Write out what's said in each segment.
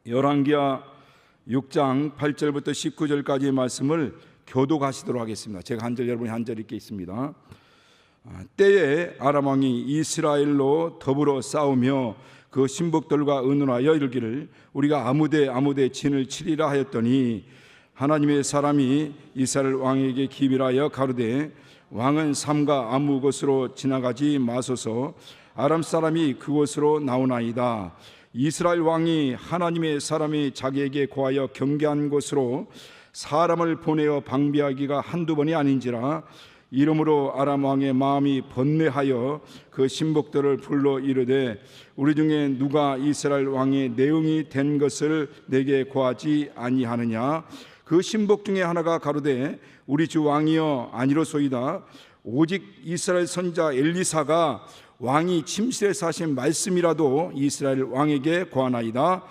열왕기하 6장 8절부터 19절까지의 말씀을 교독하시도록 하겠습니다. 제가 한 절, 여러분이 한 절 읽게 있습니다. 때에 아람 왕이 이스라엘로 더불어 싸우며 그 신복들과 의논하여 이르기를 우리가 아무데 진을 치리라 하였더니 하나님의 사람이 이스라엘 왕에게 기밀하여 가로되 왕은 삼가 아무 곳으로 지나가지 마소서. 아람 사람이 그곳으로 나오나이다. 이스라엘 왕이 하나님의 사람이 자기에게 고하여 경계한 곳으로 사람을 보내어 방비하기가 한두 번이 아닌지라. 이러므로 아람 왕의 마음이 번뇌하여 그 신복들을 불러 이르되 우리 중에 누가 이스라엘 왕의 내응이 된 것을 내게 고하지 아니하느냐. 그 신복 중에 하나가 가로되 우리 주 왕이여 아니로소이다. 오직 이스라엘 선자 엘리사가 왕이 침실에서 하신 말씀이라도 이스라엘 왕에게 고하나이다.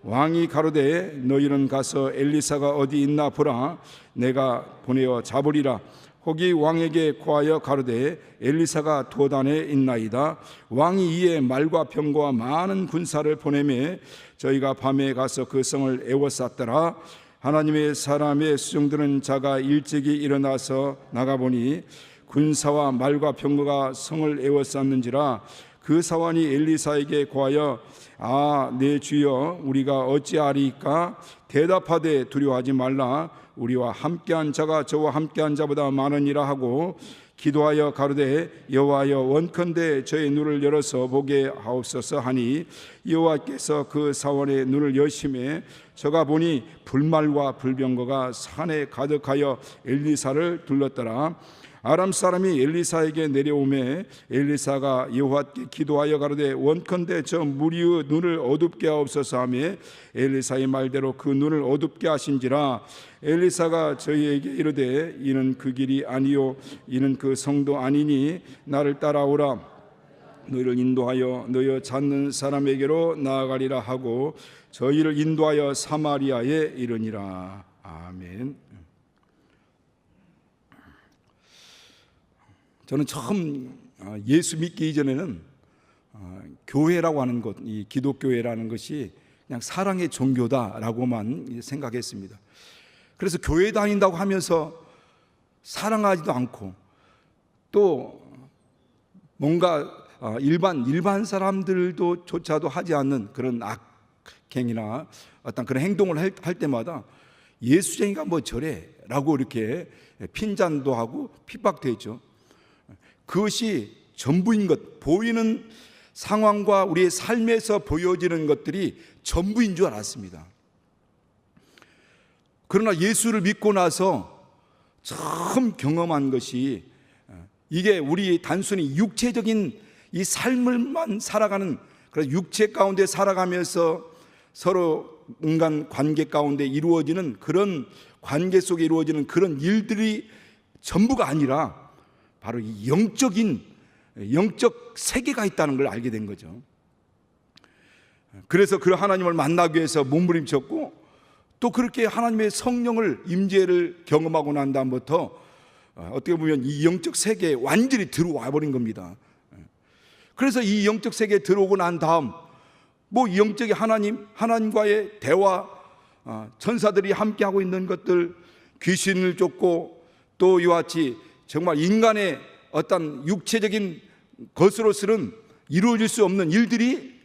왕이 가로되 너희는 가서 엘리사가 어디 있나 보라. 내가 보내어 잡으리라. 혹이 왕에게 고하여 가로되 엘리사가 도단에 있나이다. 왕이 이에 말과 병거와 많은 군사를 보내매 저희가 밤에 가서 그 성을 에워쌌더라. 하나님의 사람의 수종드는 자가 일찍이 일어나서 나가보니 군사와 말과 병거가 성을 에워쌌는지라. 그 사환이 엘리사에게 고하여 내 주여 우리가 어찌하리이까. 대답하되 두려워하지 말라. 우리와 함께한 자가 저와 함께한 자보다 많으니라 하고 기도하여 가로되 여호와여 원컨대 저의 눈을 열어서 보게 하옵소서 하니 여호와께서 그 사원의 눈을 여심해 저가 보니 불말과 불병거가 산에 가득하여 엘리사를 둘렀더라. 아람 사람이 엘리사에게 내려오매 엘리사가 여호와께 기도하여 가로되 원컨대 저 무리의 눈을 어둡게 하옵소서 하며 엘리사의 말대로 그 눈을 어둡게 하신지라. 엘리사가 저희에게 이르되 이는 그 길이 아니요 이는 그 성도 아니니 나를 따라오라. 너희를 인도하여 너희 찾는 사람에게로 나아가리라 하고 저희를 인도하여 사마리아에 이르니라. 아멘. 저는 처음 예수 믿기 이전에는 교회라고 하는 것, 이 기독교회라는 것이 그냥 사랑의 종교다라고만 생각했습니다. 그래서 교회 다닌다고 하면서 사랑하지도 않고 또 뭔가 일반 사람들도 조차도 하지 않는 그런 악행이나 어떤 그런 행동을 할 때마다 예수쟁이가 뭐 저래 라고 이렇게 핀잔도 하고 핍박되죠. 그것이 전부인 것, 보이는 상황과 우리의 삶에서 보여지는 것들이 전부인 줄 알았습니다. 그러나 예수를 믿고 나서 처음 경험한 것이 이게 우리 단순히 육체적인 이 삶을만 살아가는 그런 육체 가운데 살아가면서 서로 인간 관계 가운데 이루어지는 그런 관계 속에 이루어지는 그런 일들이 전부가 아니라 바로 이 영적 세계가 있다는 걸 알게 된 거죠. 그래서 그 하나님을 만나기 위해서 몸부림쳤고 또 그렇게 하나님의 성령을 임재를 경험하고 난 다음부터 어떻게 보면 이 영적 세계에 완전히 들어와 버린 겁니다. 그래서 이 영적 세계에 들어오고 난 다음 뭐 영적인 하나님과의 대화, 천사들이 함께하고 있는 것들, 귀신을 쫓고 또 이와 같이 정말 인간의 어떤 육체적인 것으로서는 이루어질 수 없는 일들이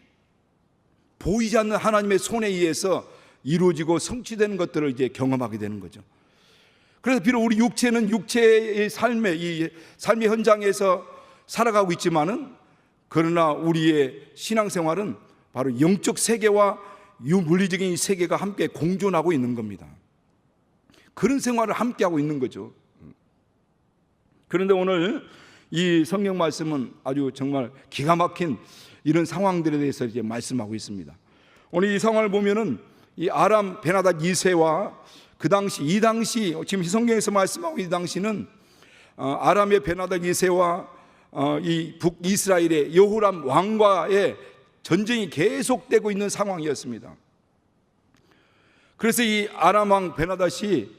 보이지 않는 하나님의 손에 의해서 이루어지고 성취되는 것들을 이제 경험하게 되는 거죠. 그래서 비록 우리 육체는 육체의 이 삶의 현장에서 살아가고 있지만은 그러나 우리의 신앙생활은 바로 영적 세계와 유물리적인 세계가 함께 공존하고 있는 겁니다. 그런 생활을 함께하고 있는 거죠. 그런데 오늘 이 성경 말씀은 아주 정말 기가 막힌 이런 상황들에 대해서 이제 말씀하고 있습니다. 오늘 이 상황을 보면은 이 아람 베나닷 2세와 그 당시 이 당시 지금 성경에서 말씀하고 이 당시는 아람의 베나닷 2세와 이 북이스라엘의 여호람 왕과의 전쟁이 계속되고 있는 상황이었습니다. 그래서 이 아람 왕 베나닷이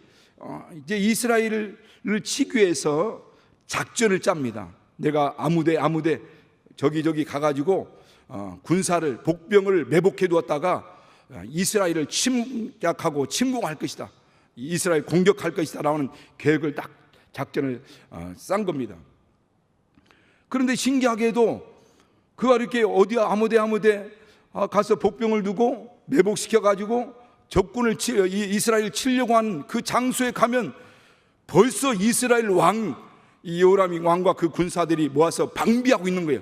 이제 이스라엘을 치기 위해서 작전을 짭니다. 내가 아무데 저기 가가지고 군사를 복병을 매복해 두었다가 이스라엘을 침략하고 침공할 것이다, 이스라엘 공격할 것이다 라는 계획을 딱 작전을 짠 겁니다. 그런데 신기하게도 그가 이렇게 어디 아무데 가서 복병을 두고 매복시켜 가지고 적군을 이스라엘을 치려고 하는 그 장소에 가면 벌써 이스라엘 왕 여호람이 왕과 그 군사들이 모아서 방비하고 있는 거예요.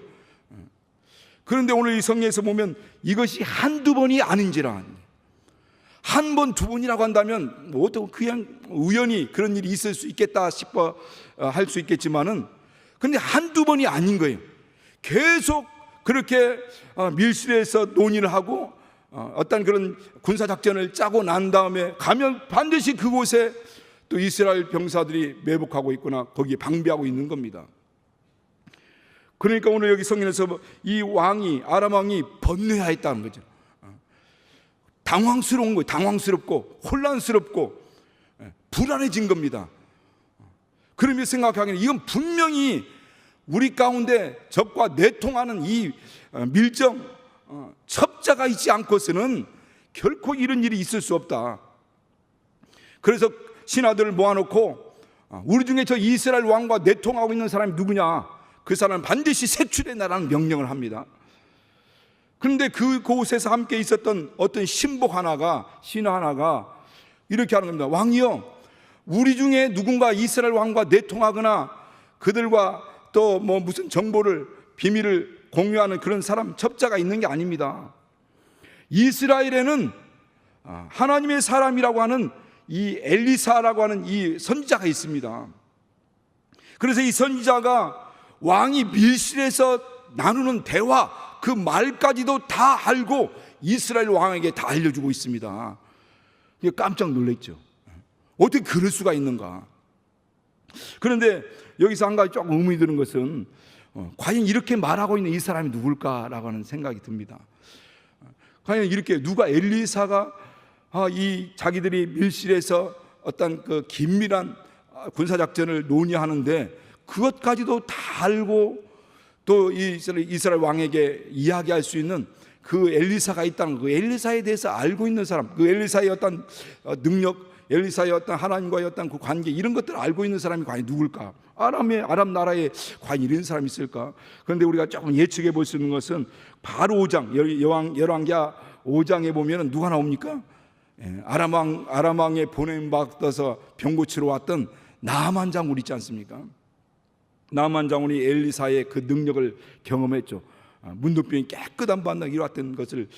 그런데 오늘 이 성경에서 보면 이것이 한두 번이 아닌지라, 한 번, 두 번이라고 한다면 뭐 어떤 그냥 우연히 그런 일이 있을 수 있겠다 싶어 할 수 있겠지만은, 근데 한두 번이 아닌 거예요. 계속 그렇게 밀실에서 논의를 하고 어떤 그런 군사작전을 짜고 난 다음에 가면 반드시 그곳에 또 이스라엘 병사들이 매복하고 있거나 거기에 방비하고 있는 겁니다. 그러니까 오늘 여기 성경에서 이 왕이, 아람 왕이 번뇌하였다는 거죠. 당황스러운 거예요. 당황스럽고 혼란스럽고 불안해진 겁니다. 그러면서 생각하기에는 이건 분명히 우리 가운데 적과 내통하는 이 밀정 첩자가 있지 않고서는 결코 이런 일이 있을 수 없다. 그래서 신하들을 모아놓고 우리 중에 저 이스라엘 왕과 내통하고 있는 사람이 누구냐, 그 사람은 반드시 색출해내라는 명령을 합니다. 그런데 그곳에서 함께 있었던 어떤 신하 하나가 이렇게 하는 겁니다. 왕이요, 우리 중에 누군가 이스라엘 왕과 내통하거나 그들과 또 뭐 무슨 정보를, 비밀을 공유하는 그런 사람, 첩자가 있는 게 아닙니다. 이스라엘에는 하나님의 사람이라고 하는 이 엘리사라고 하는 이 선지자가 있습니다. 그래서 이 선지자가 왕이 밀실에서 나누는 대화, 그 말까지도 다 알고 이스라엘 왕에게 다 알려주고 있습니다. 깜짝 놀랐죠. 어떻게 그럴 수가 있는가. 그런데 여기서 한 가지 조금 의문이 드는 것은 과연 이렇게 말하고 있는 이 사람이 누굴까라고 하는 생각이 듭니다. 과연 이렇게 누가, 엘리사가 이 자기들이 밀실에서 어떤 그 긴밀한 군사작전을 논의하는데 그것까지도 다 알고 또 이스라엘 왕에게 이야기할 수 있는 그 엘리사가 있다는, 그 엘리사에 대해서 알고 있는 사람, 그 엘리사의 어떤 능력, 엘리사의 어떤 하나님과의 어떤 그 관계, 이런 것들을 알고 있는 사람이 과연 누굴까? 아람 나라에 과연 이런 사람이 있을까? 그런데 우리가 조금 예측해 볼 수 있는 것은 바로 5장, 열왕기하 5장에 보면 누가 나옵니까? 아람 왕의 보냄 받아서 병 고치러 왔던 나아만 장군 있지 않습니까? 나아만 장군이 엘리사의 그 능력을 경험했죠. 문둥병이 깨끗한 반nak 이루었던 것을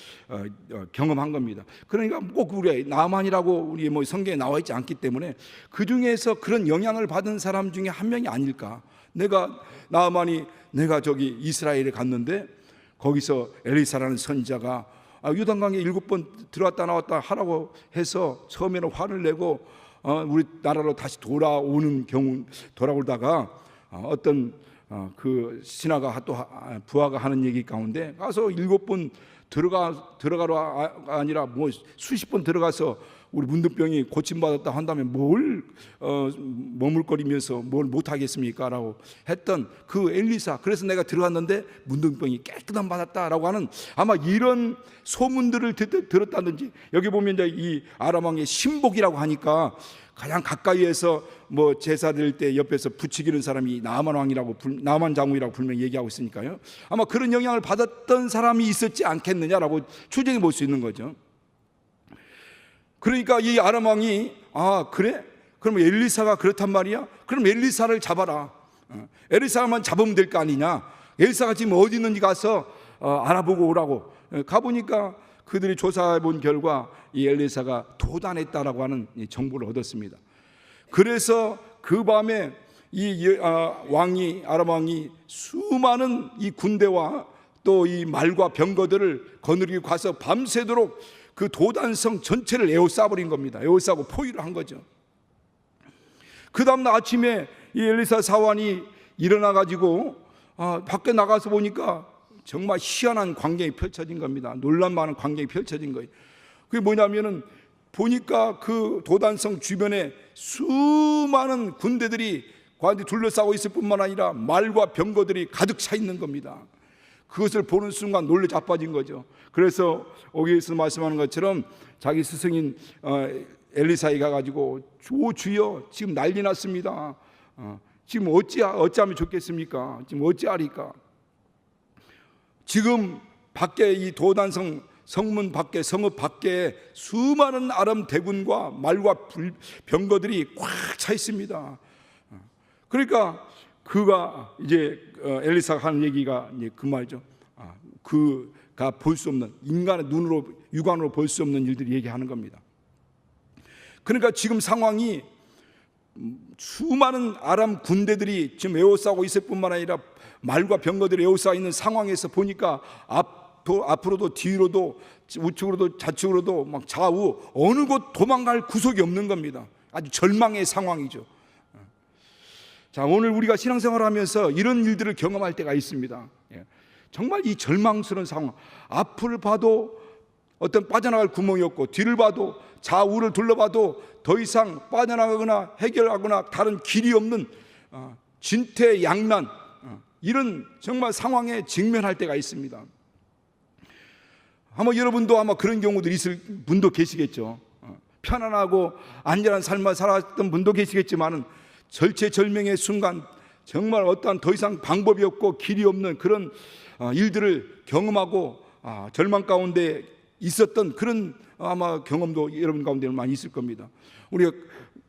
경험한 겁니다. 그러니까 꼭 우리 나아만이라고 우리 뭐 성경에 나와 있지 않기 때문에 그 중에서 그런 영향을 받은 사람 중에 한 명이 아닐까. 나아만이 내가 저기 이스라엘에 갔는데 거기서 엘리사라는 선지자가 요단강에 7번 들어왔다 나왔다 하라고 해서 처음에는 화를 내고 우리 나라로 다시 돌아오다가 어떤 그 신하가 또 부하가 하는 얘기 가운데 가서 7번 들어가러 아니라 뭐 수십 번 들어가서 우리 문둥병이 고침받았다 한다면 뭘 머물거리면서 뭘 못하겠습니까? 라고 했던 그 엘리사, 그래서 내가 들어갔는데 문둥병이 깨끗한 받았다라고 하는 아마 이런 소문들을 들었다든지, 여기 보면 이제 이 아람 왕의 신복이라고 하니까 가장 가까이에서 뭐 제사 드릴 때 옆에서 부추기는 사람이 나아만 장군이라고 분명히 얘기하고 있으니까요. 아마 그런 영향을 받았던 사람이 있었지 않겠느냐라고 추정해 볼 수 있는 거죠. 그러니까 이 아람 왕이 그래? 그럼 엘리사가 그렇단 말이야? 그럼 엘리사를 잡아라. 엘리사만 잡으면 될 거 아니냐? 엘리사가 지금 어디 있는지 가서 알아보고 오라고. 가보니까 그들이 조사해 본 결과 이 엘리사가 도단했다라고 하는 정보를 얻었습니다. 그래서 그 밤에 이 아람 왕이 수많은 이 군대와 또 이 말과 병거들을 거느리고 가서 밤새도록 그 도단성 전체를 에워싸버린 겁니다. 에워싸고 포위를 한 거죠. 그 다음날 아침에 이 엘리사 사환이 일어나가지고 밖에 나가서 보니까 정말 희한한 광경이 펼쳐진 겁니다. 논란 많은 광경이 펼쳐진 거예요. 그게 뭐냐면은 보니까 그 도단성 주변에 수많은 군대들이 과연 둘러싸고 있을 뿐만 아니라 말과 병거들이 가득 차 있는 겁니다. 그것을 보는 순간 놀래 자빠진 거죠. 그래서 여기에서 말씀하는 것처럼 자기 스승인 엘리사에 가가지고 주여 지금 난리 났습니다. 지금 어찌하면 좋겠습니까? 지금 어찌하리까? 지금 밖에 이 도단성 성문 밖에 성읍 밖에 수많은 아람 대군과 말과 병거들이 꽉 차 있습니다. 그러니까 그가 이제 엘리사가 하는 얘기가 이제 그 말이죠. 그가 볼 수 없는 인간의 눈으로 육안으로 볼 수 없는 일들이 얘기하는 겁니다. 그러니까 지금 상황이 수많은 아람 군대들이 지금 에워싸고 있을 뿐만 아니라 말과 병거들이 에워싸 있는 상황에서 보니까 앞으로도 뒤로도 우측으로도 좌측으로도 막 좌우 어느 곳 도망갈 구석이 없는 겁니다. 아주 절망의 상황이죠. 자, 오늘 우리가 신앙생활을 하면서 이런 일들을 경험할 때가 있습니다. 정말 이 절망스러운 상황, 앞을 봐도 어떤 빠져나갈 구멍이 없고 뒤를 봐도 좌우를 둘러봐도 더 이상 빠져나가거나 해결하거나 다른 길이 없는 진퇴양난, 이런 정말 상황에 직면할 때가 있습니다. 아마 여러분도 아마 그런 경우들이 있을 분도 계시겠죠. 편안하고 안전한 삶을 살았던 분도 계시겠지만은 절체절명의 순간 정말 어떠한 더 이상 방법이 없고 길이 없는 그런 일들을 경험하고 절망 가운데 있었던 그런 아마 경험도 여러분 가운데 많이 있을 겁니다. 우리가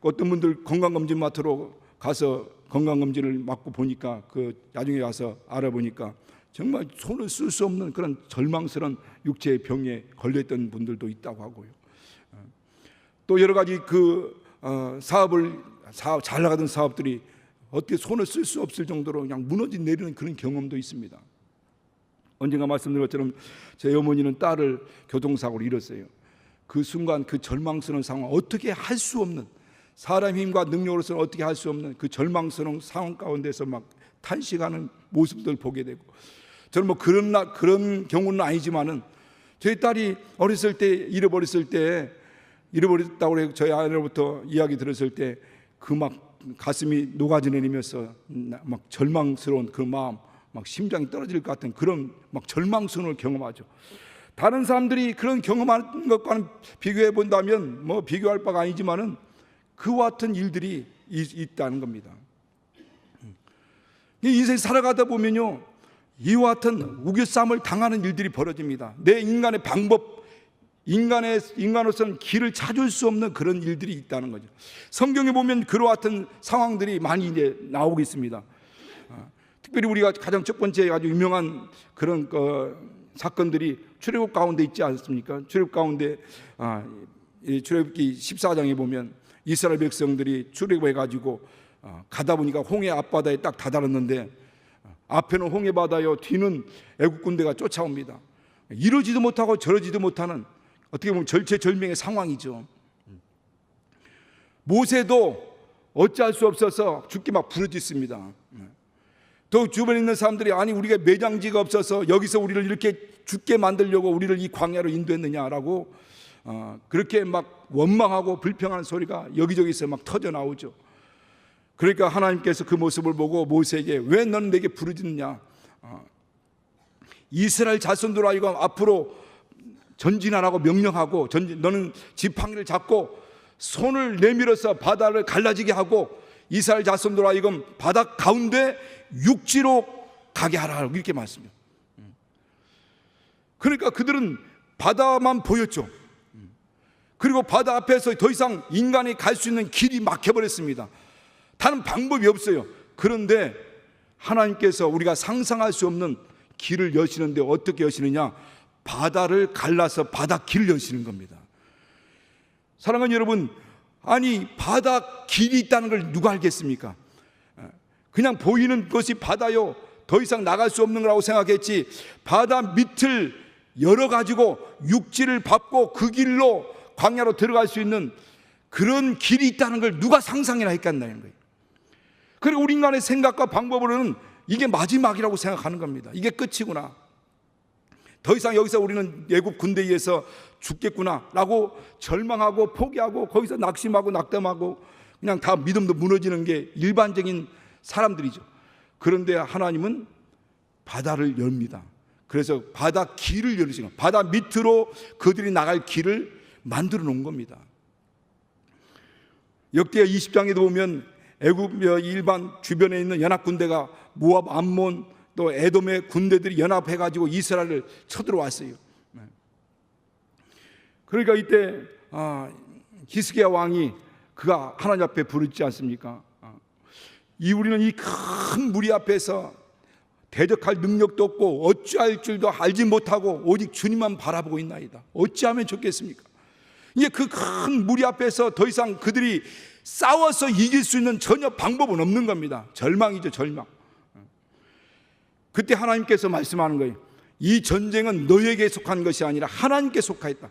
어떤 분들 건강검진 맡으러 가서 건강검진을 맡고 보니까 그 나중에 가서 알아보니까 정말 손을 쓸 수 없는 그런 절망스러운 육체의 병에 걸렸던 분들도 있다고 하고요. 또 여러 가지 사업 잘 나가던 사업들이 어떻게 손을 쓸 수 없을 정도로 그냥 무너져 내리는 그런 경험도 있습니다. 언젠가 말씀드린 것처럼 제 어머니는 딸을 교통사고로 잃었어요. 그 순간 그 절망스러운 상황, 어떻게 할 수 없는, 사람 힘과 능력으로서는 어떻게 할 수 없는 그 절망스러운 상황 가운데서 막 탄식하는 모습들을 보게 되고, 저는 뭐 그런 경우는 아니지만은 저희 딸이 어렸을 때 잃어버렸다고 해서 저희 아내로부터 이야기 들었을 때 그 막 가슴이 녹아져 내리면서 막 절망스러운 그 마음, 막 심장이 떨어질 것 같은 그런 막 절망스러움을 경험하죠. 다른 사람들이 그런 경험하는 것과는 비교해 본다면 뭐 비교할 바가 아니지만은 그와 같은 일들이 있다는 겁니다. 인생 살아가다 보면요, 이와 같은 우겨쌈을 당하는 일들이 벌어집니다. 내 인간의 방법, 인간으로서는 길을 찾을 수 없는 그런 일들이 있다는 거죠. 성경에 보면 그와 같은 상황들이 많이 이제 나오고 있습니다. 특별히 우리가 가장 첫 번째 아주 유명한 그런 사건들이 출애굽 가운데 있지 않습니까? 출애굽 가운데 출애굽기 14장에 보면 이스라엘 백성들이 출애굽해 가지고 가다 보니까 홍해 앞바다에 딱 다다랐는데 앞에는 홍해 바다요, 뒤는 애국 군대가 쫓아옵니다. 이러지도 못하고 저러지도 못하는 어떻게 보면 절체절명의 상황이죠. 모세도 어찌할 수 없어서 죽기 막 부르짖습니다. 또 주변에 있는 사람들이 아니 우리가 매장지가 없어서 여기서 우리를 이렇게 죽게 만들려고 우리를 이 광야로 인도했느냐라고 그렇게 막 원망하고 불평하는 소리가 여기저기서 막 터져 나오죠. 그러니까 하나님께서 그 모습을 보고 모세에게 왜 너는 내게 부르짖느냐, 이스라엘 자손들로 하여금 앞으로 전진하라고 명령하고 너는 지팡이를 잡고 손을 내밀어서 바다를 갈라지게 하고 이스라엘 자손들로 하여금 바다 가운데 육지로 가게 하라, 이렇게 말씀해요. 그러니까 그들은 바다만 보였죠. 그리고 바다 앞에서 더 이상 인간이 갈 수 있는 길이 막혀버렸습니다. 다른 방법이 없어요. 그런데 하나님께서 우리가 상상할 수 없는 길을 여시는데 어떻게 여시느냐, 바다를 갈라서 바다 길을 여시는 겁니다. 사랑하는 여러분, 아니 바다 길이 있다는 걸 누가 알겠습니까? 그냥 보이는 것이 바다요, 더 이상 나갈 수 없는 거라고 생각했지, 바다 밑을 열어가지고 육지를 밟고 그 길로 광야로 들어갈 수 있는 그런 길이 있다는 걸 누가 상상이나 했겠나는 거예요. 그리고 우리 인간의 생각과 방법으로는 이게 마지막이라고 생각하는 겁니다. 이게 끝이구나, 더 이상 여기서 우리는 애국 군대에 의해서 죽겠구나 라고 절망하고 포기하고 거기서 낙심하고 낙담하고 그냥 다 믿음도 무너지는 게 일반적인 사람들이죠. 그런데 하나님은 바다를 엽니다. 그래서 바다 길을 열으시는 거예요. 바다 밑으로 그들이 나갈 길을 만들어 놓은 겁니다. 역대하 20장에도 보면 애굽 일반 주변에 있는 연합 군대가 모압, 암몬 또 에돔의 군대들이 연합해 가지고 이스라엘을 쳐들어왔어요. 그러니까 이때 히스기야 왕이 그가 하나님 앞에 부르지 않습니까? 우리는 이 큰 무리 앞에서 대적할 능력도 없고 어찌할 줄도 알지 못하고 오직 주님만 바라보고 있나이다. 어찌하면 좋겠습니까? 이제 그 큰 무리 앞에서 더 이상 그들이 싸워서 이길 수 있는 전혀 방법은 없는 겁니다. 절망이죠, 절망. 그때 하나님께서 말씀하는 거예요. 이 전쟁은 너에게 속한 것이 아니라 하나님께 속하였다.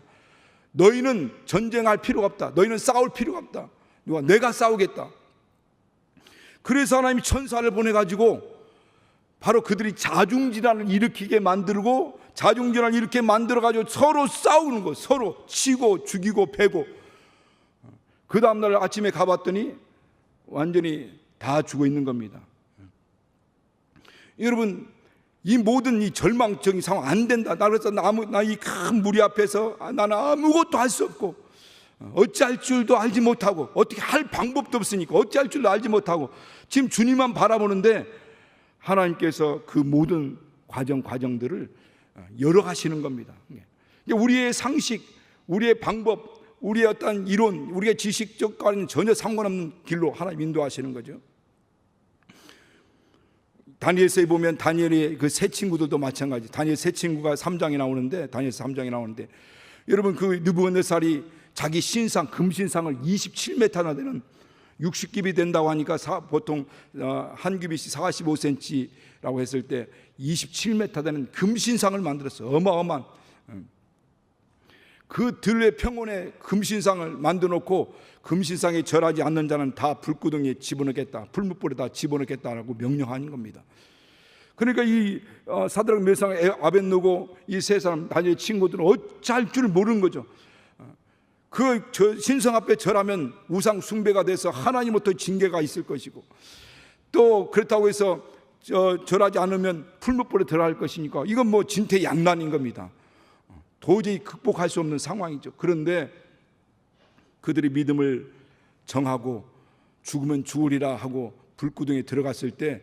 너희는 전쟁할 필요가 없다. 너희는 싸울 필요가 없다. 내가 싸우겠다. 그래서 하나님이 천사를 보내가지고 바로 그들이 자중질환을 일으키게 만들고, 자중질환을 이렇게 만들어가지고 서로 싸우는 거, 서로 치고 죽이고 패고. 그 다음날 아침에 가봤더니 완전히 다 죽어 있는 겁니다. 여러분, 이 모든 이 절망적인 상황 안 된다. 그래서 나 이 큰 무리 앞에서 나는 아무것도 할 수 없고 어찌할 줄도 알지 못하고 어떻게 할 방법도 없으니까 어찌할 줄도 알지 못하고 지금 주님만 바라보는데 하나님께서 그 모든 과정들을 열어가시는 겁니다. 우리의 상식, 우리의 방법, 우리의 어떤 이론, 우리의 지식적과는 전혀 상관없는 길로 하나님 인도하시는 거죠. 다니엘서에 보면 다니엘의 그 세 친구들도 마찬가지. 다니엘 세 친구가 3장에 나오는데, 다니엘서 3장에 나오는데, 여러분 그 느부갓네살이 자기 신상, 금신상을 27m나 되는 60깁이 된다고 하니까 보통 한 규빗이 45cm라고 했을 때 27m 되는 금신상을 만들었어요. 어마어마한. 그 들의 평원에 금신상을 만들어 놓고 금신상에 절하지 않는 자는 다 불구덩이에 집어넣겠다, 풀무불에 다 집어넣겠다라고 명령하는 겁니다. 그러니까 이 사드락 메삭 아벳느고 이 세 사람 다니엘 친구들은 어찌할 줄 모르는 거죠. 그 신성 앞에 절하면 우상 숭배가 돼서 하나님부터 징계가 있을 것이고, 또 그렇다고 해서 절하지 않으면 풀무불에 들어갈 것이니까 이건 뭐 진퇴양난인 겁니다. 도저히 극복할 수 없는 상황이죠. 그런데 그들이 믿음을 정하고 죽으면 죽으리라 하고 불구덩이에 들어갔을 때,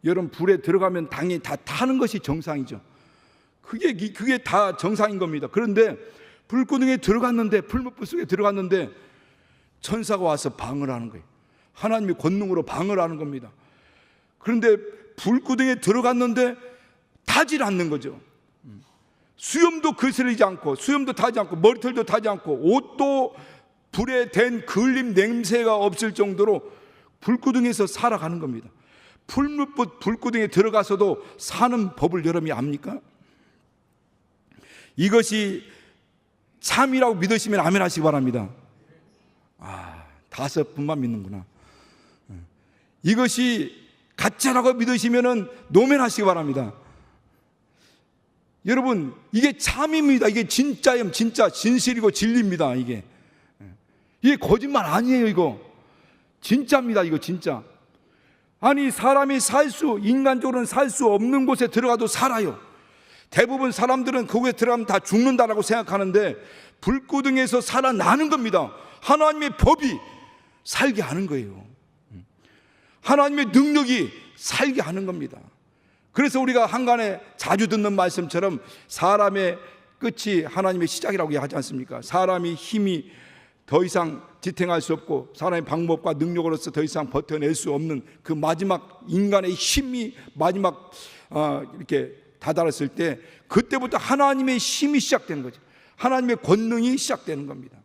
여러분 불에 들어가면 당연히 다 타는 것이 정상이죠. 그게 다 정상인 겁니다. 그런데 불구덩이에 들어갔는데, 풀무불 속에 들어갔는데 천사가 와서 방을 하는 거예요. 하나님의 권능으로 방을 하는 겁니다. 그런데 불구덩이에 들어갔는데 타질 않는 거죠. 수염도 거스르지 않고, 수염도 타지 않고, 머리털도 타지 않고, 옷도 불에 댄 그을림 냄새가 없을 정도로 불구덩이에서 살아가는 겁니다. 불구덩이에 들어가서도 사는 법을 여러분이 압니까? 이것이 참이라고 믿으시면 아멘 하시기 바랍니다. 5분만 믿는구나. 이것이 가짜라고 믿으시면 노멘 하시기 바랍니다. 여러분, 이게 참입니다. 이게 진짜예요. 진짜 진실이고 진리입니다. 이게 거짓말 아니에요. 이거 진짜입니다. 이거 진짜. 아니, 사람이 인간적으로는 살 수 없는 곳에 들어가도 살아요. 대부분 사람들은 거기에 들어가면 다 죽는다라고 생각하는데 불구덩이에서 살아나는 겁니다. 하나님의 법이 살게 하는 거예요. 하나님의 능력이 살게 하는 겁니다. 그래서 우리가 한간에 자주 듣는 말씀처럼 사람의 끝이 하나님의 시작이라고 하지 않습니까? 사람이 힘이 더 이상 지탱할 수 없고 사람의 방법과 능력으로서 더 이상 버텨낼 수 없는 그 마지막 인간의 힘이 마지막 이렇게 다다랐을 때, 그때부터 하나님의 힘이 시작되는 거죠. 하나님의 권능이 시작되는 겁니다.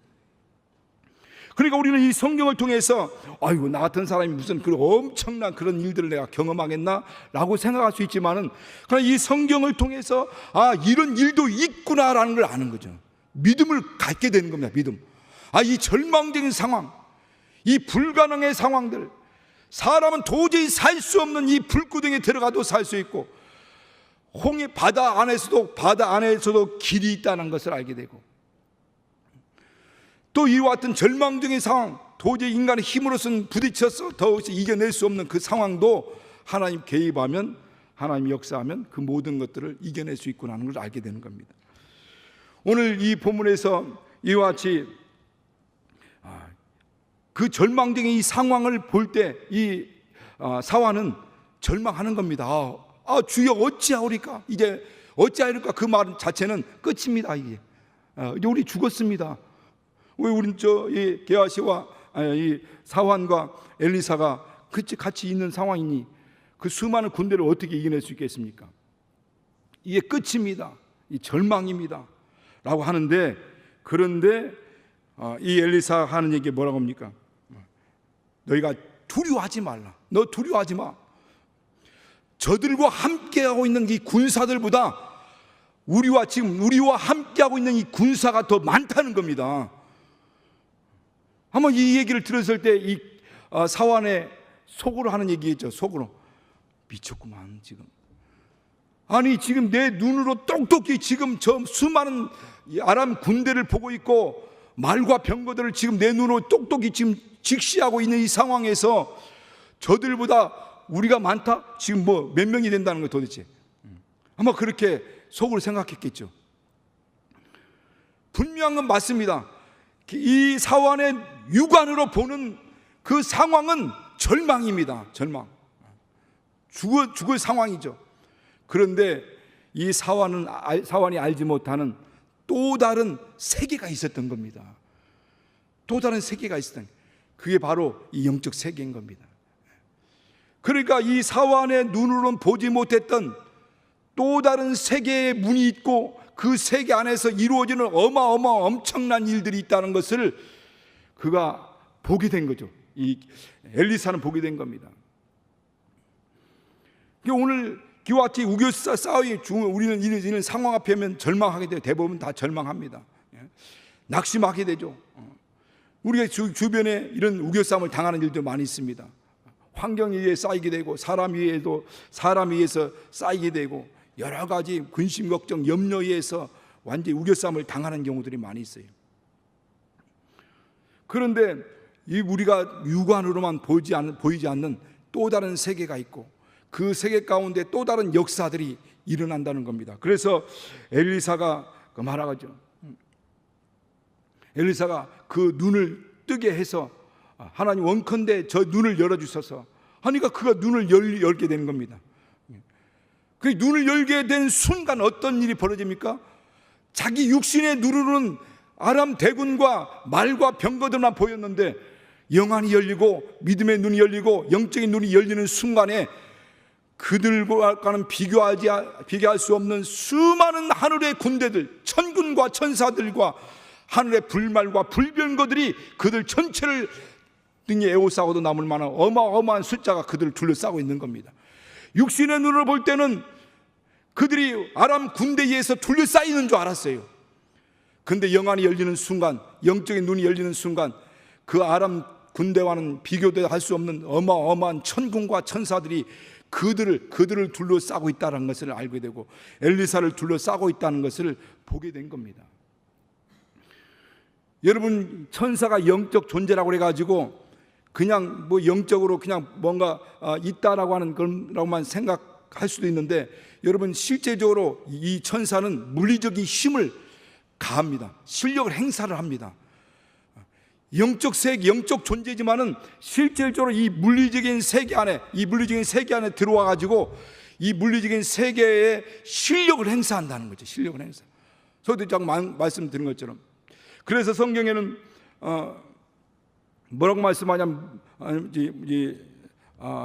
그러니까 우리는 이 성경을 통해서 아이고, 나 같은 사람이 무슨 그런 엄청난 그런 일들을 내가 경험하겠나 라고 생각할 수 있지만은, 그러나 이 성경을 통해서 이런 일도 있구나라는 걸 아는 거죠. 믿음을 갖게 되는 겁니다. 믿음. 이 절망적인 상황, 이 불가능의 상황들, 사람은 도저히 살 수 없는 이 불구덩이에 들어가도 살 수 있고, 홍해 바다 안에서도 길이 있다는 것을 알게 되고, 또 이와 같은 절망적인 상황, 도저히 인간의 힘으로서는 부딪혀서 더욱 이겨낼 수 없는 그 상황도 하나님 개입하면 하나님이 역사하면 그 모든 것들을 이겨낼 수 있구나 하는 걸 알게 되는 겁니다. 오늘 이 본문에서 이와 같이 그 절망적인 이 상황을 볼 때 이 사환은 절망하는 겁니다. 주여 어찌하오리까? 이제 어찌하리까? 그 말 자체는 끝입니다. 이제 우리 죽었습니다. 왜 우린 이 게하시와 이 사환과 엘리사가 같이 있는 상황이니 그 수많은 군대를 어떻게 이겨낼 수 있겠습니까? 이게 끝입니다. 이 절망입니다. 라고 하는데, 그런데 이 엘리사 하는 얘기 뭐라고 합니까? 너희가 두려워하지 말라. 너 두려워하지 마. 저들과 함께하고 있는 이 군사들보다 우리와 함께하고 있는 이 군사가 더 많다는 겁니다. 아마 이 얘기를 들었을 때 이 사환의 속으로 하는 얘기겠죠. 속으로 미쳤구만 지금. 아니 지금 내 눈으로 똑똑히 지금 저 수많은 아람 군대를 보고 있고 말과 병거들을 지금 내 눈으로 똑똑히 지금 직시하고 있는 이 상황에서 저들보다 우리가 많다? 지금 뭐 몇 명이 된다는 거 도대체? 아마 그렇게 속으로 생각했겠죠. 분명한 건 맞습니다. 이 사환의 육안으로 보는 그 상황은 절망입니다. 절망. 죽을 상황이죠. 그런데 이 사환이 알지 못하는 또 다른 세계가 있었던 겁니다. 또 다른 세계가 있었던, 그게 바로 이 영적 세계인 겁니다. 그러니까 이 사환의 눈으로는 보지 못했던 또 다른 세계의 문이 있고 그 세계 안에서 이루어지는 엄청난 일들이 있다는 것을 그가 보게 된 거죠. 이 엘리사는 보게 된 겁니다. 오늘 기와 같이 우겨싸 싸움이 우리는 이런 상황 앞에 하면 절망하게 돼요. 대부분 다 절망합니다. 낙심하게 되죠. 우리가 주변에 이런 우겨싸움을 당하는 일도 많이 있습니다. 환경 위에 쌓이게 되고 사람 위에서 쌓이게 되고 여러 가지 근심 걱정 염려 위에서 완전히 우겨싸움을 당하는 경우들이 많이 있어요. 그런데 우리가 육안으로만 보이지 않는 또 다른 세계가 있고 그 세계 가운데 또 다른 역사들이 일어난다는 겁니다. 그래서 엘리사가 말하죠. 엘리사가 그 눈을 뜨게 해서 하나님 원컨대 저 눈을 열어주셔서 하니까 그가 눈을 열게 되는 겁니다. 그 눈을 열게 된 순간 어떤 일이 벌어집니까? 자기 육신의 눈으로는 아람 대군과 말과 병거들만 보였는데 영안이 열리고 믿음의 눈이 열리고 영적인 눈이 열리는 순간에 그들과는 비교할 수 없는 수많은 하늘의 군대들, 천군과 천사들과 하늘의 불말과 불병거들이 그들 전체를 등에 에워싸고도 남을 만한 어마어마한 숫자가 그들을 둘러싸고 있는 겁니다. 육신의 눈으로 볼 때는 그들이 아람 군대에 의해서 둘러싸이는 줄 알았어요. 그런데 영안이 열리는 순간, 영적인 눈이 열리는 순간 그 아람 군대와는 비교도 할 수 없는 어마어마한 천군과 천사들이 그들을 둘러싸고 있다는 것을 알게 되고 엘리사를 둘러싸고 있다는 것을 보게 된 겁니다. 여러분, 천사가 영적 존재라고 해가지고 그냥 뭐 영적으로 그냥 뭔가 있다라고 하는 거라고만 생각할 수도 있는데, 여러분 실제적으로 이 천사는 물리적인 힘을 가합니다. 실력을 행사를 합니다. 영적 세계, 영적 존재지만은 실질적으로 이 물리적인 세계 안에 들어와 가지고 이 물리적인 세계에 실력을 행사한다는 거죠. 실력을 행사. 저도 말씀드린 것처럼. 그래서 성경에는 뭐라고 말씀하냐면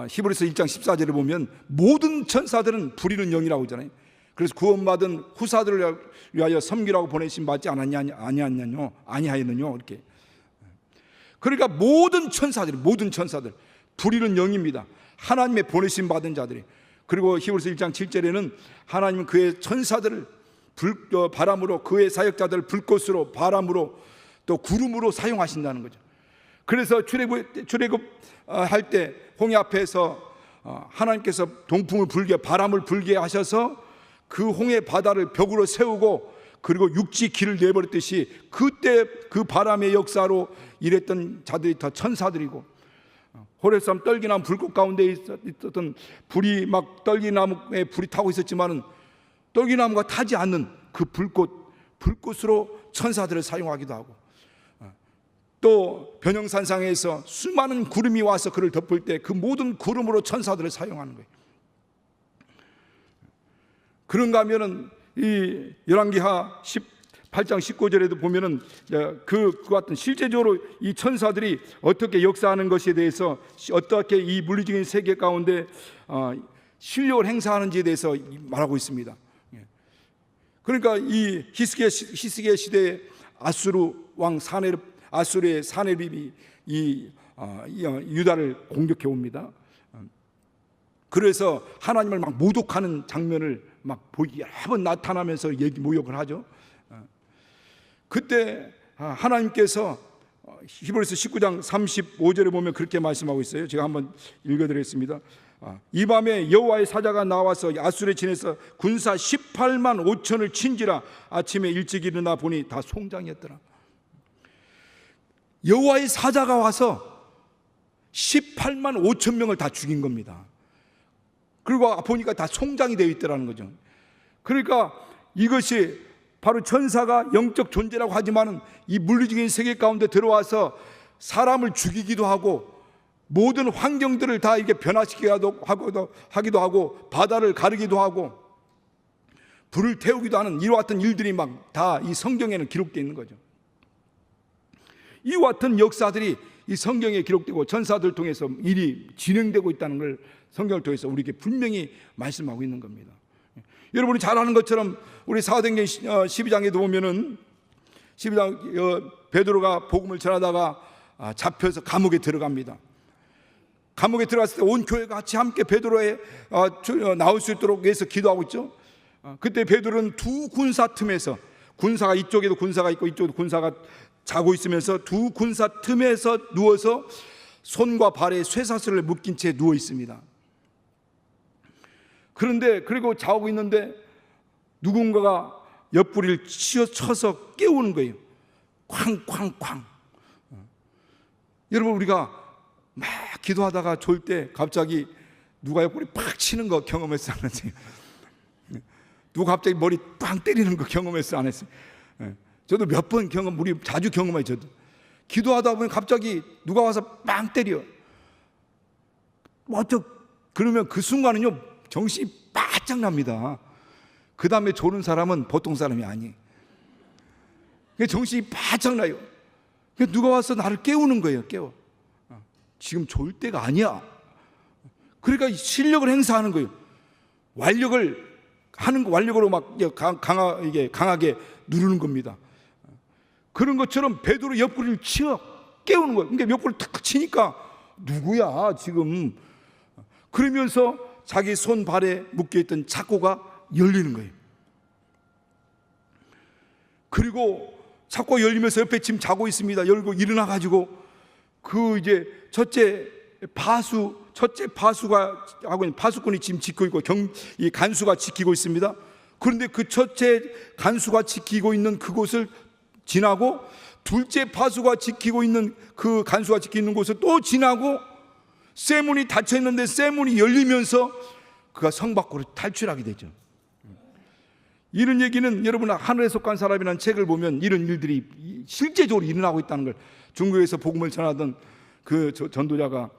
히브리서 1장 14절에 보면 모든 천사들은 부리는 영이라고 하잖아요. 그래서 구원받은 후사들을 위하여 섬기라고 보내신 받지 아니하였느뇨 이렇게. 그러니까 모든 천사들 부리는 영입니다. 하나님의 보내심 받은 자들이. 그리고 히브리서 1장 7절에는 하나님은 그의 천사들을 바람으로, 그의 사역자들을 불꽃으로, 바람으로, 또 구름으로 사용하신다는 거죠. 그래서 출애굽할 때 홍해 앞에서 하나님께서 동풍을 불게, 바람을 불게 하셔서 그 홍해 바다를 벽으로 세우고, 그리고 육지 길을 내버렸듯이 그때 그 바람의 역사로 일했던 자들이 다 천사들이고, 호렙산 떨기나무 불꽃 가운데 있었던 불이 막 떨기나무에 불이 타고 있었지만은 떨기나무가 타지 않는 그 불꽃으로 천사들을 사용하기도 하고, 또 변형산상에서 수많은 구름이 와서 그를 덮을 때 그 모든 구름으로 천사들을 사용하는 거예요. 그런가 하면은 이 열왕기하 18장 19절에도 보면은 그 같은 실제적으로 이 천사들이 어떻게 역사하는 것에 대해서, 어떻게 이 물리적인 세계 가운데 실력을 행사하는지에 대해서 말하고 있습니다. 그러니까 이 히스기야 시대에 아수르 왕 아수르의 사네립이 이 유다를 공격해 옵니다. 그래서 하나님을 막 모독하는 장면을 막 여러 번 나타나면서 모욕을 하죠. 그때 하나님께서 히브리서 19장 35절에 보면 그렇게 말씀하고 있어요. 제가 한번 읽어드리겠습니다. 이 밤에 여호와의 사자가 나와서 아수르에 지내서 군사 18만 5천을 친지라. 아침에 일찍 일어나 보니 다 송장이었더라. 여호와의 사자가 와서 18만 5천 명을 다 죽인 겁니다. 그리고 보니까 다 송장이 되어 있더라는 거죠. 그러니까 이것이 바로 천사가 영적 존재라고 하지만 이 물리적인 세계 가운데 들어와서 사람을 죽이기도 하고 모든 환경들을 다 이렇게 변화시키기도 하고 바다를 가르기도 하고 불을 태우기도 하는 이와 같은 일들이 막 다 이 성경에는 기록되어 있는 거죠. 이와 같은 역사들이 이 성경에 기록되고 천사들 통해서 일이 진행되고 있다는 걸 성경을 통해서 우리에게 분명히 말씀하고 있는 겁니다. 여러분이 잘 아는 것처럼 우리 사도행전 12장에도 보면은 12장 베드로가 복음을 전하다가 잡혀서 감옥에 들어갑니다. 감옥에 들어갔을 때 온 교회가 같이 함께 베드로에 나올 수 있도록 위해서 기도하고 있죠. 그때 베드로는 두 군사 틈에서, 군사가 이쪽에도 군사가 있고 이쪽에도 군사가 자고 있으면서 두 군사 틈에서 누워서 손과 발에 쇠사슬을 묶인 채 누워 있습니다. 그런데 그리고 자고 있는데 누군가가 옆구리를 쳐서 깨우는 거예요. 쾅쾅쾅. 여러분, 우리가 막 기도하다가 졸 때 갑자기 누가 옆구리 팍 치는 거 경험했어 안 했어요? 누가 갑자기 머리 빵 때리는 거 경험했어 안 했어요? 저도 몇 번 우리 자주 경험해요. 저도 기도하다 보면 갑자기 누가 와서 빵 때려. 그러면 그 순간은요 정신이 바짝 납니다. 그 다음에 조는 사람은 보통 사람이 아니에요. 정신이 바짝 나요. 누가 와서 나를 깨우는 거예요. 깨워. 지금 졸 때가 아니야. 그러니까 실력을 행사하는 거예요. 완력으로 막 강하게 누르는 겁니다. 그런 것처럼 베드로 옆구리를 치어 깨우는 거예요. 그러니까 옆구리를 탁 치니까 누구야 지금? 그러면서 자기 손 발에 묶여있던 착고가 열리는 거예요. 그리고 착고 열리면서 옆에 지금 자고 있습니다. 열고 일어나 가지고 그 이제 첫째 파수가 하고 있는 파수꾼이 지금 지키고 있고 이 간수가 지키고 있습니다. 그런데 그 첫째 간수가 지키고 있는 그곳을 지나고 둘째 파수가 지키고 있는 그 간수가 지키는 곳을 또 지나고 쇠문이 닫혀 있는데 쇠문이 열리면서 그가 성 밖으로 탈출하게 되죠. 이런 얘기는 여러분 하늘에 속한 사람이라는 책을 보면 이런 일들이 실제적으로 일어나고 있다는 걸, 중국에서 복음을 전하던 그 전도자가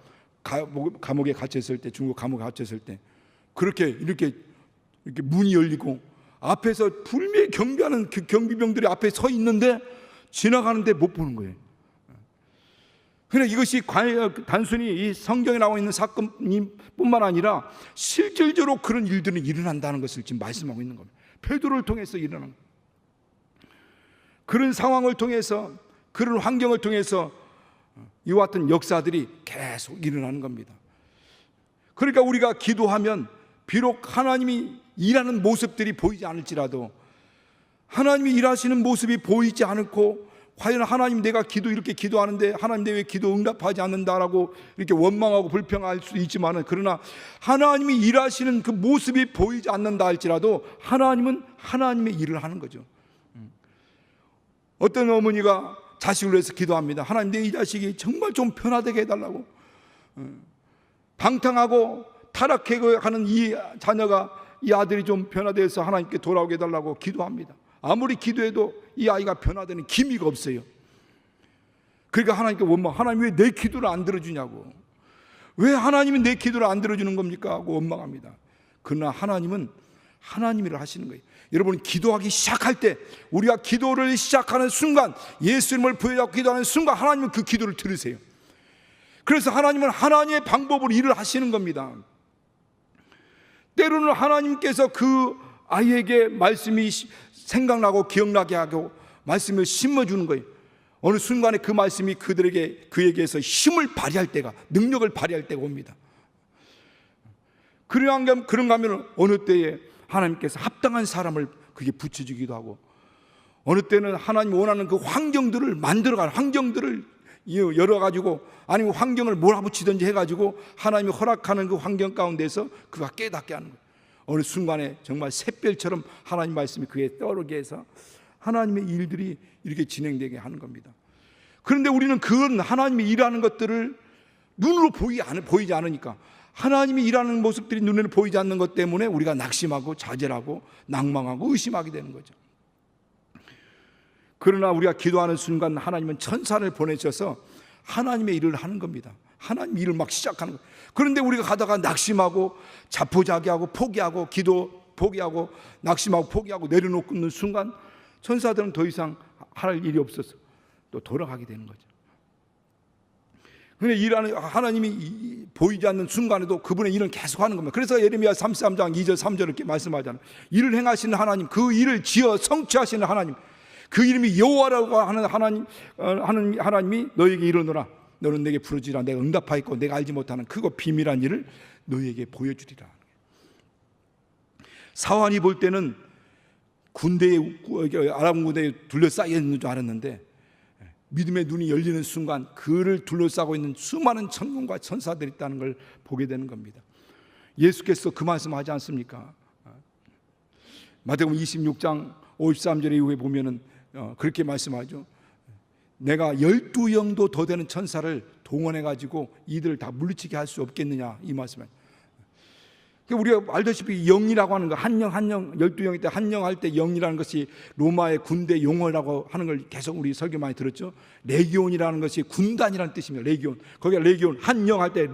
감옥에 갇혔을 때, 중국 감옥에 갇혔을 때 이렇게 문이 열리고 앞에서 불매에 경비하는 그 경비병들이 앞에 서 있는데 지나가는데 못 보는 거예요. 그러나 이것이 단순히 이 성경에 나와 있는 사건뿐만 아니라 실질적으로 그런 일들은 일어난다는 것을 지금 말씀하고 있는 겁니다. 베드로를 통해서 일어난 그런 상황을 통해서, 그런 환경을 통해서 이와 같은 역사들이 계속 일어나는 겁니다. 그러니까 우리가 기도하면 비록 하나님이 일하는 모습들이 보이지 않을지라도, 하나님이 일하시는 모습이 보이지 않고 과연 하나님, 내가 이렇게 기도하는데 하나님 내 왜 기도 응답하지 않는다라고 이렇게 원망하고 불평할 수 있지만, 그러나 하나님이 일하시는 그 모습이 보이지 않는다 할지라도 하나님은 하나님의 일을 하는 거죠. 어떤 어머니가 자식을 위해서 기도합니다. 하나님, 내 이 자식이 정말 좀 변화되게 해달라고. 방탕하고 타락해가는 이 자녀가, 이 아들이 좀 변화돼서 하나님께 돌아오게 해달라고 기도합니다. 아무리 기도해도 이 아이가 변화되는 기미가 없어요. 그러니까 하나님께 원망, 하나님 왜 내 기도를 안 들어주냐고, 왜 하나님이 내 기도를 안 들어주는 겁니까 하고 원망합니다. 그러나 하나님은 하나님 일을 하시는 거예요. 여러분, 기도하기 시작할 때, 우리가 기도를 시작하는 순간, 예수님을 부여잡고 기도하는 순간 하나님은 그 기도를 들으세요. 그래서 하나님은 하나님의 방법으로 일을 하시는 겁니다. 때로는 하나님께서 그 아이에게 말씀이 생각나고 기억나게 하고 말씀을 심어주는 거예요. 어느 순간에 그 말씀이 그에게서 힘을 발휘할 때가, 능력을 발휘할 때가 옵니다. 그런가 하면 어느 때에 하나님께서 합당한 사람을 그게 붙여주기도 하고, 어느 때는 하나님이 원하는 그 환경들을 만들어가는, 환경들을 열어가지고, 아니면 환경을 몰아붙이든지 해가지고 하나님이 허락하는 그 환경 가운데서 그가 깨닫게 하는 거예요. 어느 순간에 정말 샛별처럼 하나님 말씀이 그에 떠오르게 해서 하나님의 일들이 이렇게 진행되게 하는 겁니다. 그런데 우리는 그런 하나님이 일하는 것들을 눈으로 보이지 않으니까, 하나님이 일하는 모습들이 눈에 보이지 않는 것 때문에 우리가 낙심하고 좌절하고 낭망하고 의심하게 되는 거죠. 그러나 우리가 기도하는 순간 하나님은 천사를 보내셔서 하나님의 일을 하는 겁니다. 하나님 일을 막 시작하는 거예요. 그런데 우리가 가다가 낙심하고 자포자기하고 포기하고, 기도 포기하고 낙심하고 포기하고 내려놓고 있는 순간 천사들은 더 이상 할 일이 없어서 또 돌아가게 되는 거죠. 그런데 일하는 하나님이 보이지 않는 순간에도 그분의 일은 계속하는 겁니다. 그래서 예레미야 33장 2절 3절 이렇게 말씀하잖아요. 일을 행하시는 하나님, 그 일을 지어 성취하시는 하나님, 그 이름이 여호와라고 하는 하나님이 너에게 이르노라. 너는 내게 부르지라. 내가 응답하였고 내가 알지 못하는 크고 비밀한 일을 너에게 보여주리라. 사환이 볼 때는 아람 군대에 둘러싸여 있는 줄 알았는데, 믿음의 눈이 열리는 순간 그를 둘러싸고 있는 수많은 천군과 천사들이 있다는 걸 보게 되는 겁니다. 예수께서 그 말씀하지 않습니까? 마태복음 26장 53절 이후에 보면은 그렇게 말씀하죠. 내가 12영도 더 되는 천사를 동원해가지고 이들을 다 물리치게 할 수 없겠느냐, 이 말씀을. 우리가 알다시피 영이라고 하는 거, 한영 12영일 때 한영 할 때 영이라는 것이 로마의 군대 용어라고 하는 걸 계속 우리 설교 많이 들었죠. 레기온이라는 것이 군단이라는 뜻입니다. 레기온. 거기가 레기온, 한영 할 때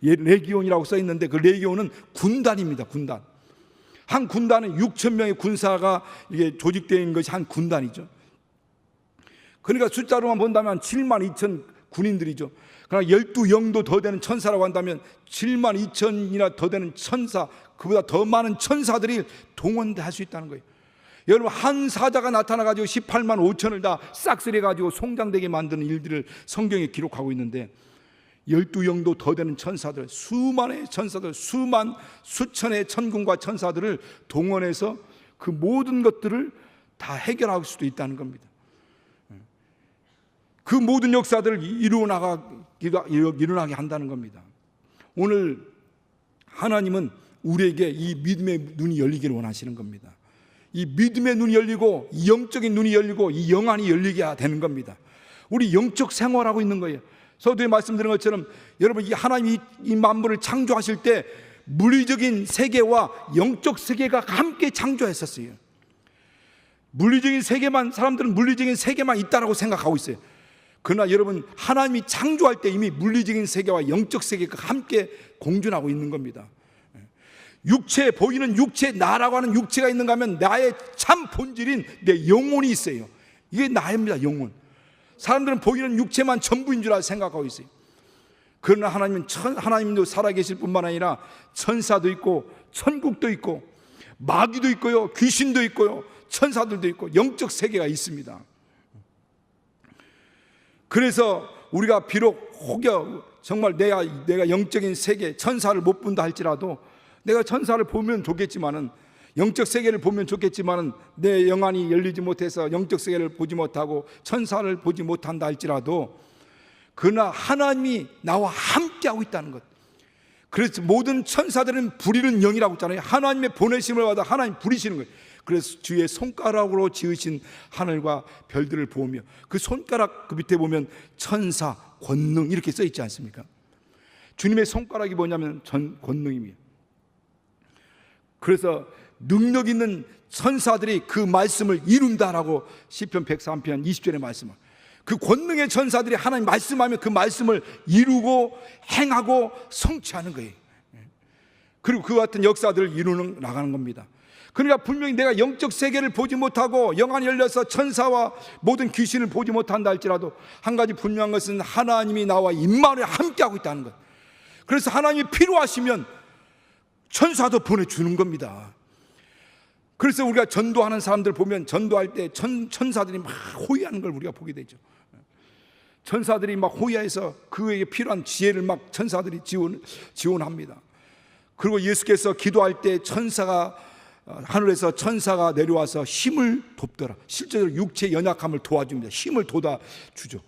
레기온이라고 써 있는데 그 레기온은 군단입니다. 군단. 한 군단은 6천 명의 군사가 이게 조직되어 있는 것이 한 군단이죠. 그러니까 숫자로만 본다면 7만 2천 군인들이죠. 그러나 12영도 더 되는 천사라고 한다면 7만 2천이나 더 되는 천사, 그보다 더 많은 천사들이 동원할 수 있다는 거예요. 여러분, 한 사자가 나타나가지고 18만 5천을 다 싹쓸이해가지고 송장되게 만드는 일들을 성경에 기록하고 있는데, 12영도 더 되는 천사들, 수만의 천사들, 수천의 천군과 천사들을 동원해서 그 모든 것들을 다 해결할 수도 있다는 겁니다. 그 모든 역사들을 일어나게 한다는 겁니다. 오늘 하나님은 우리에게 이 믿음의 눈이 열리기를 원하시는 겁니다. 이 믿음의 눈이 열리고, 이 영적인 눈이 열리고, 이 영안이 열리게 되는 겁니다. 우리 영적 생활하고 있는 거예요. 서두에 말씀드린 것처럼 여러분, 이 하나님이 이 만물을 창조하실 때 물리적인 세계와 영적 세계가 함께 창조했었어요. 물리적인 세계만, 사람들은 물리적인 세계만 있다라고 생각하고 있어요. 그러나 여러분, 하나님이 창조할 때 이미 물리적인 세계와 영적 세계가 함께 공존하고 있는 겁니다. 육체, 보이는 육체, 나라고 하는 육체가 있는가 하면 나의 참 본질인 내 영혼이 있어요. 이게 나입니다. 영혼. 사람들은 보이는 육체만 전부인 줄 생각하고 있어요. 그러나 하나님도 살아계실 뿐만 아니라 천사도 있고 천국도 있고 마귀도 있고요, 귀신도 있고요, 천사들도 있고 영적 세계가 있습니다. 그래서 우리가 비록 혹여 정말 내가 영적인 세계, 천사를 못 본다 할지라도, 내가 천사를 보면 좋겠지만은, 영적 세계를 보면 좋겠지만은 내 영안이 열리지 못해서 영적 세계를 보지 못하고 천사를 보지 못한다 할지라도, 그러나 하나님이 나와 함께하고 있다는 것. 그래서 모든 천사들은 부리는 영이라고 했잖아요. 하나님의 보내심을 받아 하나님 부리시는 거예요. 그래서 주의 손가락으로 지으신 하늘과 별들을 보며, 그 손가락 그 밑에 보면 천사, 권능 이렇게 써 있지 않습니까? 주님의 손가락이 뭐냐면 권능입니다. 그래서 능력 있는 천사들이 그 말씀을 이룬다라고 시편 103편 20절의 말씀을, 그 권능의 천사들이 하나님 말씀하면 그 말씀을 이루고 행하고 성취하는 거예요. 그리고 그 같은 역사들을 이루는 나가는 겁니다. 그러니까 분명히 내가 영적 세계를 보지 못하고 영안이 열려서 천사와 모든 귀신을 보지 못한다 할지라도 한 가지 분명한 것은 하나님이 나와 임마누엘 함께하고 있다는 것. 그래서 하나님이 필요하시면 천사도 보내주는 겁니다. 그래서 우리가 전도하는 사람들 보면 전도할 때 천사들이 막 호위하는 걸 우리가 보게 되죠. 천사들이 막 호위해서 그에게 필요한 지혜를 막 천사들이 지원합니다. 그리고 예수께서 기도할 때 하늘에서 천사가 내려와서 힘을 돕더라. 실제로 육체 연약함을 도와줍니다. 힘을 돋아주죠.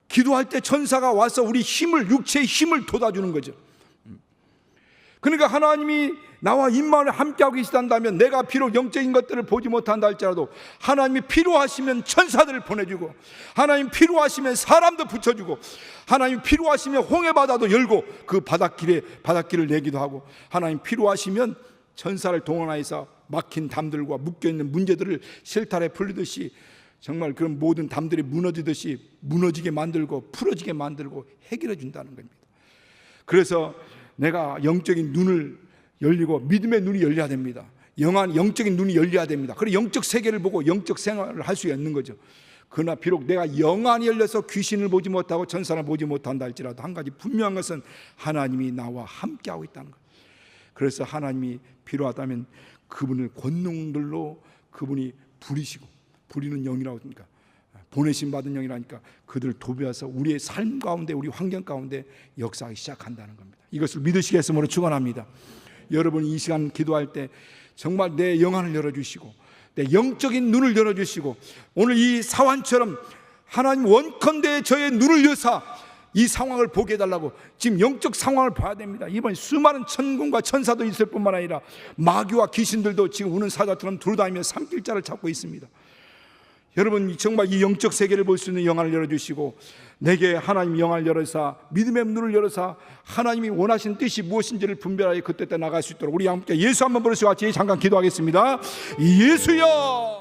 기도할 때 천사가 와서 우리 육체의 힘을 돋아주는 거죠. 그러니까 하나님이 나와 임마누엘 함께하고 계시단다면 내가 비록 영적인 것들을 보지 못한다 할지라도 하나님이 필요하시면 천사들을 보내주고, 하나님 필요하시면 사람도 붙여주고, 하나님 필요하시면 홍해바다도 열고 그 바닷길을 내기도 하고, 하나님 필요하시면 천사를 동원하여서 막힌 담들과 묶여있는 문제들을 실타래 풀리듯이 정말 그런 모든 담들이 무너지듯이 무너지게 만들고 풀어지게 만들고 해결해 준다는 겁니다. 그래서 내가 영적인 눈을 열리고 믿음의 눈이 열려야 됩니다. 영적인 눈이 열려야 됩니다. 그리고 영적 세계를 보고 영적 생활을 할 수 있는 거죠. 그러나 비록 내가 영안이 열려서 귀신을 보지 못하고 천사를 보지 못한다 할지라도 한 가지 분명한 것은 하나님이 나와 함께하고 있다는 것. 그래서 하나님이 필요하다면 그분을 권능들로 그분이 부리는 영이라고 하니까, 보내심 받은 영이라니까 그들을 도배해서 우리의 삶 가운데, 우리 환경 가운데 역사하기 시작한다는 겁니다. 이것을 믿으시겠음으로 축원합니다. 여러분 이 시간 기도할 때 정말 내 영안을 열어주시고 내 영적인 눈을 열어주시고, 오늘 이 사환처럼 하나님 원컨대 저의 눈을 여사 이 상황을 보게 해달라고, 지금 영적 상황을 봐야 됩니다. 이번에 수많은 천군과 천사도 있을 뿐만 아니라 마귀와 귀신들도 지금 우는 사자처럼 돌아다니며 삼킬자를 찾고 있습니다. 여러분 정말 이 영적 세계를 볼 수 있는 영안을 열어주시고 내게 하나님 영안을 열어서 믿음의 눈을 열어서 하나님이 원하신 뜻이 무엇인지를 분별하여 그때 나갈 수 있도록 우리 함께 예수 한번 부르시고 같이 잠깐 기도하겠습니다. 예수여.